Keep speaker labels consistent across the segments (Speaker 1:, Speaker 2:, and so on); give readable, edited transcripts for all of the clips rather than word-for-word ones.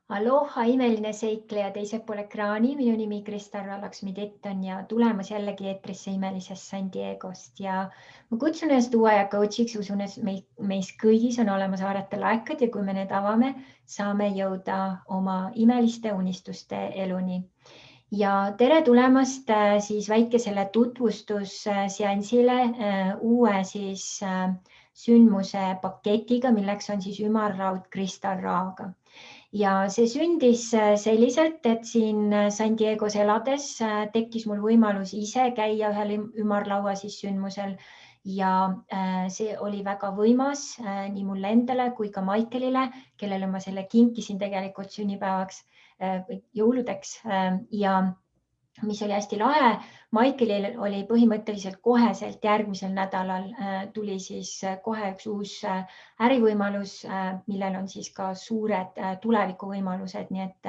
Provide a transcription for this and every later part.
Speaker 1: Aloha, imeline seikleja teisel pool ekraani. Minu nimi Kristarra Laksmi-Tett on ja tulemas jällegi eetrisse imelisest San Diegost ja ma kutsun ennast uue aja coachiks. Usun, et meis kõigis on olemas haarata laekad ja kui me need avame, saame jõuda oma imeliste unistuste eluni. Ja tere tulemast siis väikesele tutvustusseansile uue sündmuse paketiga, milleks on siis ümarlaud kristallraaga. Ja see sündis selliselt, et siin San Diego's elades tekkis mul võimalus ise käia ühel ümarlaua sündmusel ja see oli väga võimas nii mulle endale kui ka Maikelile, kellele ma selle kinkisin tegelikult sünnipäevaks või jõuludeks ja mis oli hästi lahe. Maikelil oli põhimõtteliselt koheselt järgmisel nädalal tuli siis kohe üks uus ärivõimalus, millel on siis ka suured tulevikuvõimalused, nii et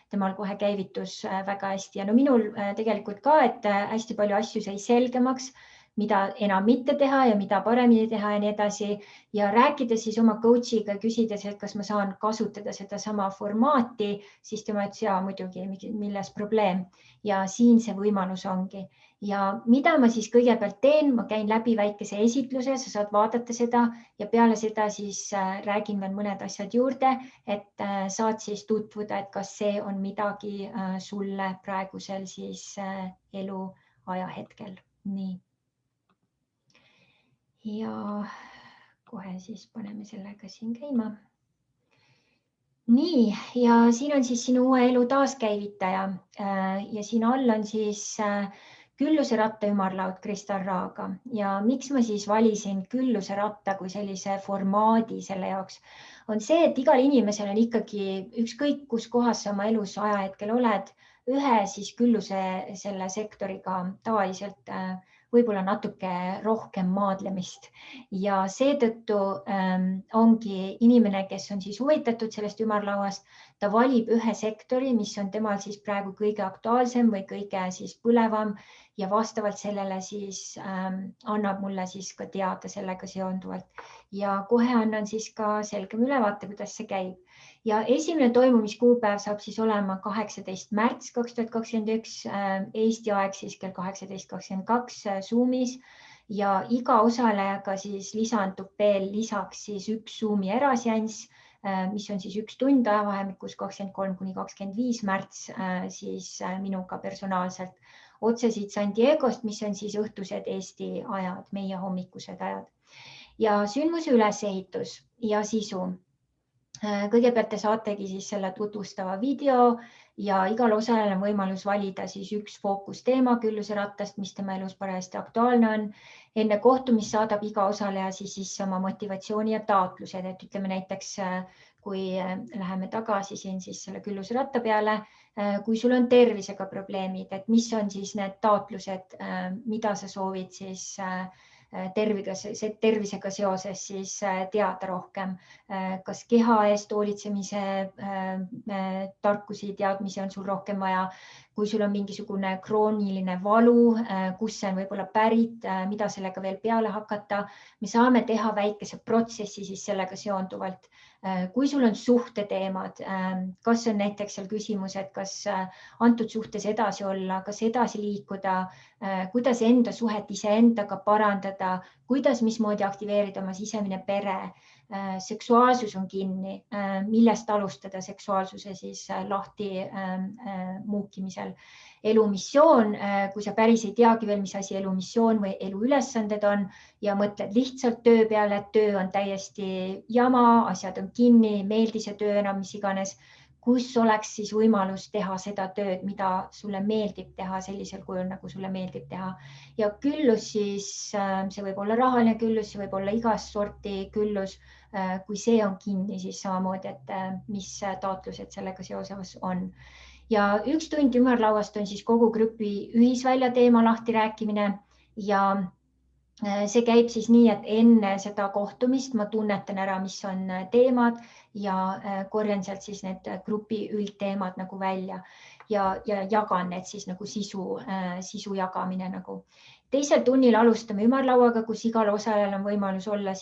Speaker 1: temal kohe käivitus väga hästi ja no minul tegelikult ka, et hästi palju asju sai selgemaks, mida enam mitte teha ja mida paremini teha ja nii edasi. Ja rääkides siis oma coach'iga, küsides, et kas ma saan kasutada seda sama formaati, siis tema ütles, jaa, muidugi, milles probleem. Ja siin see võimalus ongi. Ja mida ma siis kõigepealt teen, ma käin läbi väikese esitluse, sa saad vaadata seda ja peale seda siis räägin veel mõned asjad juurde, et saad siis tutvuda, et kas see on midagi sulle praegusel siis elu ajahetkel. Nii. Ja kohe siis paneme sellega siin käima. Nii, ja siin on siis sinu uue elu taaskäivitaja ja siin all on siis külluse ratta ümarlaud kristallraaga ja miks ma siis valisin külluse ratta kui sellise formaadi selle jaoks on see, et igal inimesel on ikkagi ükskõik, kus kohas sa oma elus ajahetkel oled, ühe siis külluse selle sektoriga tavaliselt võib-olla natuke rohkem maadlemist ja seetõttu ongi inimene, kes on siis huvitatud sellest ümarlauast, ta valib ühe sektori, mis on temal siis praegu kõige aktuaalsem või kõige siis põlevam ja vastavalt sellele siis annab mulle siis ka teada sellega seonduvalt ja kohe annan siis ka selgem ülevaate, kuidas see käib. Ja esimene toimumiskuupäev saab siis olema 18. märts 2021, Eesti aeg siis kell 18.22 Zoomis ja iga osalejaga siis lisandub veel lisaks siis üks Zoomi eraseanss, mis on siis 1 tund ajavahemikus 23 kuni 25 märts siis minuga personaalselt otse siit San Diegost, mis on siis õhtused Eesti ajad, meie hommikused ajad. Ja sündmuse ülesehitus ja sisu. Kõigepealt te saategi siis selle tutvustava video ja igal osalejal on võimalus valida siis üks fookusteema külluse rattast, mis tema elus parajasti aktuaalne on. Enne kohtumist saadab iga osaleja siis oma motivatsiooni ja taotlused, et ütleme näiteks, kui läheme tagasi siin siis selle külluse ratta peale, kui sul on tervisega probleemid, et mis on siis need taotlused, mida sa soovid siis tervisega seoses siis teada rohkem, kas keha eest hoolitsemise tarkusi, teadmisi on sul rohkem vaja, kui sul on mingisugune krooniline valu, kus see on võib-olla pärit, mida sellega veel peale hakata, me saame teha väikese protsessi siis sellega seonduvalt. Kui sul on suhteteemad, kas on näiteks seal küsimus, et kas antud suhtes edasi olla, kas edasi liikuda, kuidas enda suhet iseendaga parandada, kuidas, mismoodi aktiveerida oma sisemine pere, seksuaalsus on kinni, millest alustada seksuaalsuse siis lahti muukimisel. Elumissioon, kui sa päris ei teagi veel, mis asi elumissioon või eluülesanded on ja mõtled lihtsalt töö peale, et töö on täiesti jama, asjad on kinni, ei meeldi see töö enam, mis iganes, kus oleks siis võimalus teha seda tööd, mida sulle meeldib teha sellisel kujul, nagu sulle meeldib teha. Ja küllus siis, see võib olla rahaline küllus, see võib olla igast sorti küllus, kui see on kinni, siis samamoodi, et mis taotlused sellega seoses on. Ja 1 tund ümarlauast on siis kogu grupi ühisvälja teema lahti rääkimine ja see käib siis nii, et enne seda kohtumist ma tunnetan ära, mis on teemad ja korjan sealt siis need grupi üldteemad nagu välja ja jagan need siis nagu sisu jagamine nagu. Teisel tunnil alustame ümarlauaga, kus igal osalejal on võimalus olla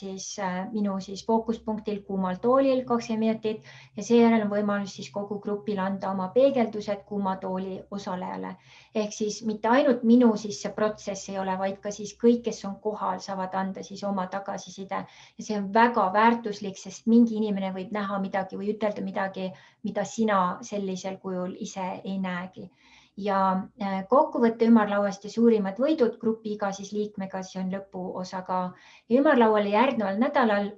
Speaker 1: minu fookuspunktil kuumal toolil 20 minutit ja seejärel on võimalus kogu grupil anda oma peegeldused kuuma tooli osalejale. Ehk siis mitte ainult minu see protsess ei ole, vaid ka kõik, kes on kohal, saavad anda oma tagasiside. Ja see on väga väärtuslik, sest mingi inimene võib näha midagi või ütelda midagi, mida sina sellisel kujul ise ei näegi. Ja kokkuvõtte ümarlauast ja suurimad võidud grupi iga liikmega on lõpuosa ka. Ümarlauale järgneval nädalal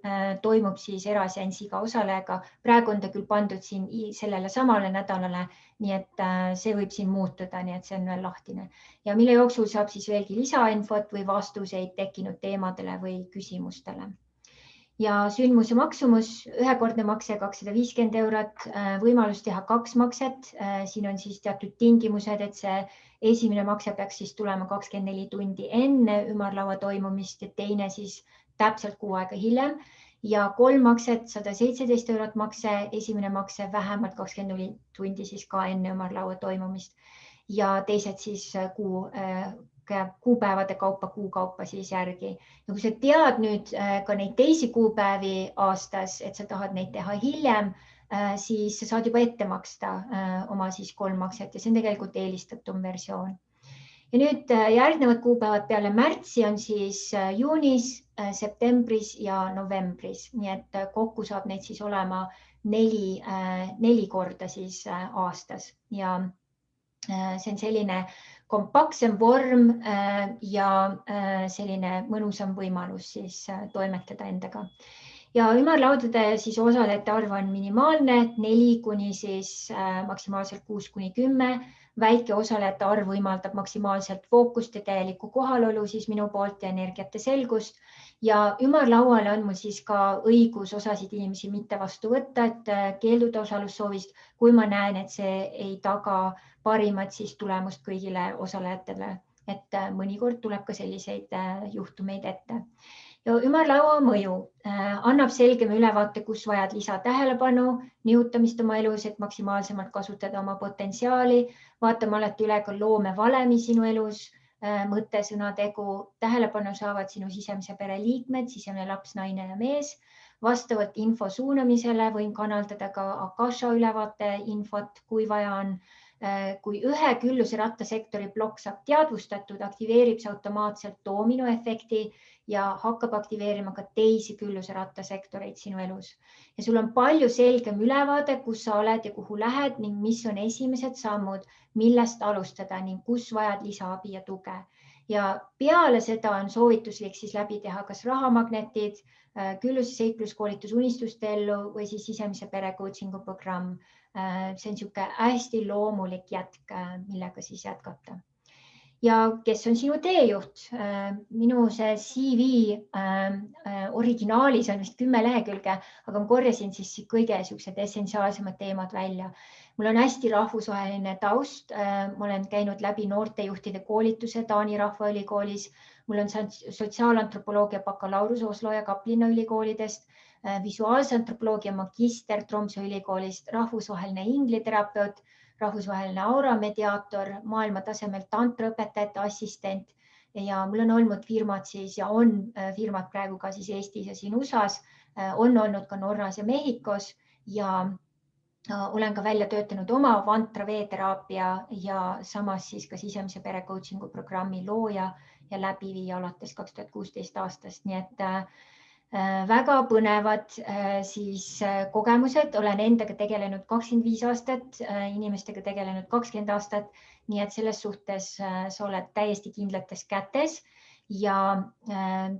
Speaker 1: toimub eraseanss iga osalejaga. Praegu on ta küll pandud siin sellele samale nädalale, nii et see võib siin muutuda, nii et see on veel lahtine. Ja mille jooksul saab veelgi lisainfot või vastuseid tekkinud teemadele või küsimustele. Ja sündmuse maksumus, ühekordne makse 250 €, võimalus teha 2 makset. Siin on teatud tingimused, et see esimene makse peaks tulema 24 tundi enne ümarlaua toimumist ja teine täpselt kuu aega hiljem. Ja 3 makset, 117 € makse, esimene makse vähemalt 20 tundi ka enne ümarlaua toimumist ja teised kuupäevade kaupa, kuu kaupa järgi. Ja kui sa tead nüüd ka neid teisi kuupäevi aastas, et sa tahad neid teha hiljem, siis sa saad juba ette maksta oma 3 makset ja see on tegelikult eelistatum versioon. Ja nüüd järgnevad kuupäevad peale märtsi on juunis, septembris ja novembris. Nii et kokku saab neid olema 4 korda aastas ja see on selline kompaktsem vorm ja selline mõnusam võimalus toimetada endaga. Ja ümarlaudade osalejate arv on minimaalne, 4 kuni maksimaalselt 6 kuni 10. Väike osalejate arv võimaldab maksimaalselt fookust ja täielikku kohalolu minu poolt ja energiate selgust. Ja ümarlauale on mul ka õigus osasid inimesi mitte vastu võtta, et keelduda osalussoovist, kui ma näen, et see ei taga parimat tulemust kõigile osalejatele, et mõnikord tuleb ka selliseid juhtumeid ette. Ja ümarlaua mõju annab selgema ülevaate, kus vajad lisatähelepanu, nihutamist oma elus, et maksimaalsemalt kasutada oma potentsiaali. Vaatame alati üle ka loomevalemi sinu elus, mõte, sõna, tegu, tähelepanu saavad sinu sisemise pere liikmed, sisemine laps, naine ja mees. Vastavalt info suunamisele võin kanaldada ka Akasha ülevaate infot, kui vaja on. Kui ühe külluse rattasektori plokk saab teadvustatud, aktiveerib see automaatselt dominoefekti ja hakkab aktiveerima ka teisi külluse rattasektoreid sinu elus. Ja sul on palju selgem ülevaade, kus sa oled ja kuhu lähed ning mis on esimesed sammud, millest alustada ning kus vajad lisaabi ja tuge. Ja peale seda on soovituslik läbi teha kas rahamagnetid, külluse seikluskoolitus unistuste ellu või sisemise pere coachingu programm. See on niisugune hästi loomulik jätk, millega jätkata. Ja kes on sinu teejuht? Minu see CV originaalis on vist 10 lehekülge, aga ma korjasin kõige essentsiaalsemad teemad välja. Mul on hästi rahvusvaheline taust. Ma olen käinud läbi noortejuhtide koolituse Taani Rahvaülikoolis. Mul on sotsiaalantropoloogia bakalaureus Oslo ja Kaplinna ülikoolidest, visuaalse antropoloogia magister Tromsø ülikoolist, rahvusvaheline ingliterapeut, rahvusvaheline auramediaator, maailmatasemel tantraõpetajate assistent ja mul on olnud firmad ja on firmad praegu ka Eestis ja siin USA-s, on olnud ka Norras ja Mehhikos ja olen ka välja töötanud oma vantra veeteraapia ja samas ka sisemise pere coachingu programmi looja ja läbiviija alates 2016 aastast, nii et väga põnevad kogemused. Olen endaga tegelenud 25 aastat, inimestega tegelenud 20 aastat, nii et selles suhtes sa oled täiesti kindlates kätes ja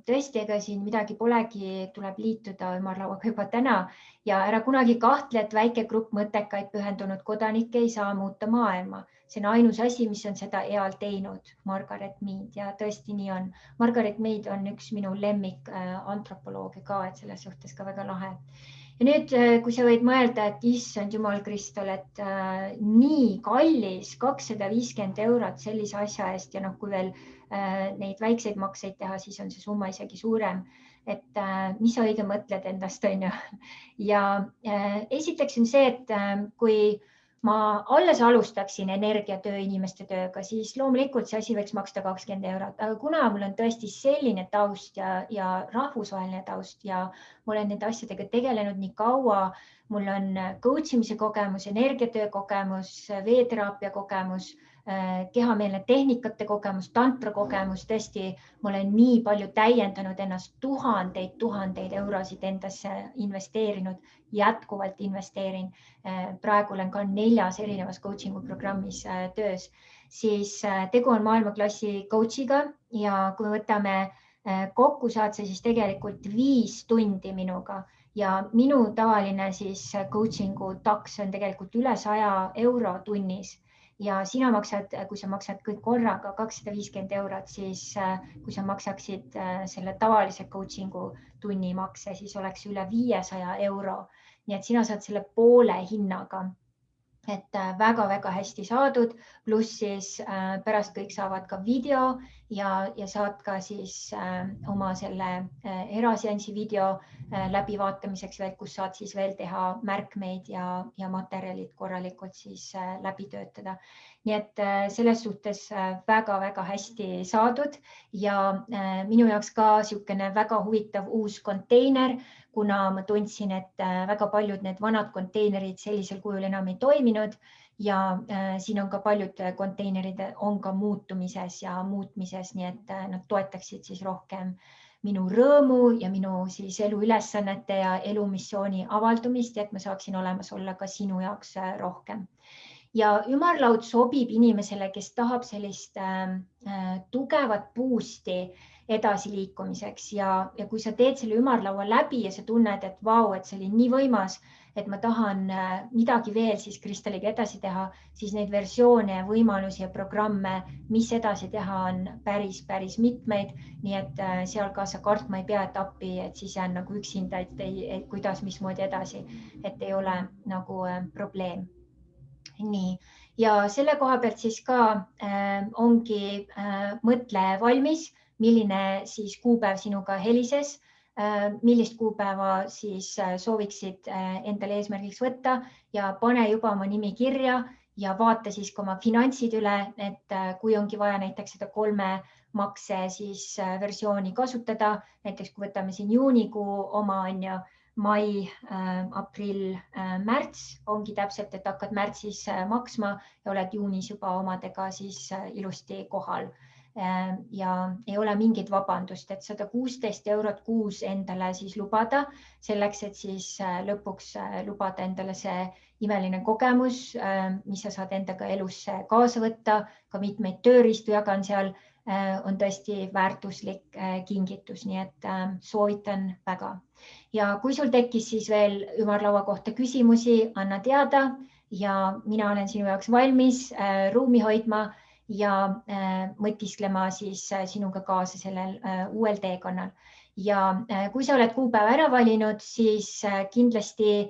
Speaker 1: tõesti, ega siin midagi polegi, tuleb liituda ümarlauaga juba täna ja ära kunagi kahtle, et väike grupp mõttekaid pühendunud kodanikke ei saa muuta maailma. See on ainus asi, mis on seda eal teinud, Margaret Mead ja tõesti nii on. Margaret Mead on üks minu lemmik antropoloogia ka, et selles suhtes ka väga lahe. Ja nüüd, kui sa võid mõelda, et issand jumal Kristel, et nii kallis 250 € sellise asja eest ja kui veel neid väikseid makseid teha, siis on see summa isegi suurem. Et mis sa õige mõtled endast, on ju. Ja esiteks on see, et kui ma alles alustaksin energiatöö inimeste tööga, siis loomulikult see asi võiks maksta 20 eurot, aga kuna mul on tõesti selline taust ja rahvusvaheline taust ja ma olen nende asjadega tegelenud nii kaua, mul on coach imise kogemus, energiatöö kogemus, veeteraapia kogemus, kehameelne tehnikate kogemus, tantra kogemus, tõesti, ma olen nii palju täiendanud ennast, tuhandeid eurosid endasse investeerinud, jätkuvalt investeerin. Praegu olen ka 4 erinevas coaching'u programmis töös, siis tegu on maailmaklassi coach'iga ja kui me võtame kokku, saad sa siis tegelikult 5 tundi minuga ja minu tavaline siis coaching'u taks on tegelikult üle 100 euro tunnis. Ja sina maksad, kui sa maksad kõik korraga 250 eurot, siis kui sa maksaksid selle tavalise coaching'u tunnimakse, siis oleks üle 500 euro. Nii et sina saad selle poole hinnaga, et väga-väga hästi saadud, pluss siis pärast kõik saavad ka video ja saad ka siis oma selle eraseansi video läbivaatamiseks veel, kus saad siis veel teha märkmeid ja materjalid korralikult siis läbi töötada. Nii et selles suhtes väga-väga hästi saadud ja minu jaoks ka niisugune väga huvitav uus konteiner, kuna ma tundsin, et väga paljud need vanad konteinerid sellisel kujul enam ei toiminud ja siin on ka paljud konteinerid on ka muutumises ja muutmises, nii et nad toetaksid siis rohkem minu rõõmu ja minu siis eluülesannete ja elumissiooni avaldumist, et ma saaksin olemas olla ka sinu jaoks rohkem. Ja ümarlaud sobib inimesele, kes tahab sellist tugevat boost'i edasiliikumiseks ja kui sa teed selle ümarlaua läbi ja sa tunned, et vau, et see oli nii võimas, et ma tahan midagi veel siis Kristalliga edasi teha, siis neid versioone ja võimalusi ja programme, mis edasi teha, on päris mitmeid. Nii et seal ka sa kartma ei pea, et appi, et siis jään nagu üksinda, et kuidas, mismoodi edasi, et ei ole nagu probleem. Nii, ja selle koha pealt siis ka ongi mõtle valmis, milline siis kuupäev sinuga helises, millist kuupäeva siis sooviksid endale eesmärgiks võtta ja pane juba oma nimi kirja ja vaata siis ka oma finantsid üle, et kui ongi vaja näiteks seda 3 makse siis versiooni kasutada, näiteks kui võtame siin juunikuu oma on ju, mai, aprill, märts ongi täpselt, et hakkad märtsis maksma ja oled juunis juba omadega siis ilusti kohal. Ja ei ole mingit vabandust, et 116 eurot kuus endale siis lubada selleks, et siis lõpuks lubada endale see imeline kogemus, mis sa saad endaga elusse kaasa võtta, ka mitmeid tööriistu jagan seal, on tõesti väärtuslik kingitus, nii et soovitan väga. Ja kui sul tekkis siis veel ümarlaua kohta küsimusi, anna teada ja mina olen sinu jaoks valmis ruumi hoidma ja mõtisklema siis sinuga kaasa sellel uuel teekonnal. Ja kui sa oled kuupäeva ära valinud, siis kindlasti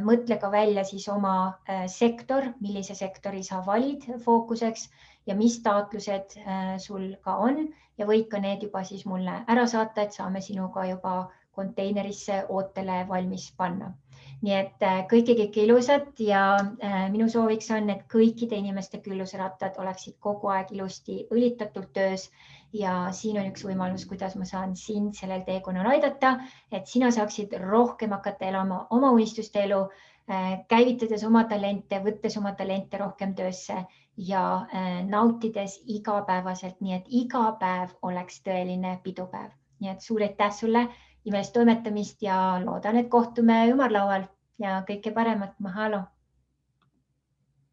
Speaker 1: mõtle ka välja siis oma sektor, millise sektori sa valid fookuseks ja mis taotlused sul ka on ja võid ka need juba siis mulle ära saata, et saame sinuga juba konteinerisse ootele valmis panna. Nii et kõike ilusat ja minu sooviks on, et kõikide inimeste külluserattad oleksid kogu aeg ilusti õlitatult töös ja siin on üks võimalus, kuidas ma saan sind sellel teekonnal aidata, et sina saaksid rohkem hakata elama oma unistuste elu, käivitades oma talente, võttes oma talente rohkem töösse ja nautides igapäevaselt, nii et iga päev oleks tõeline pidupäev. Nii et suur aitäh sulle imelist toimetamist ja loodan, et kohtume ümarlaual ja kõike paremat. Mahalo!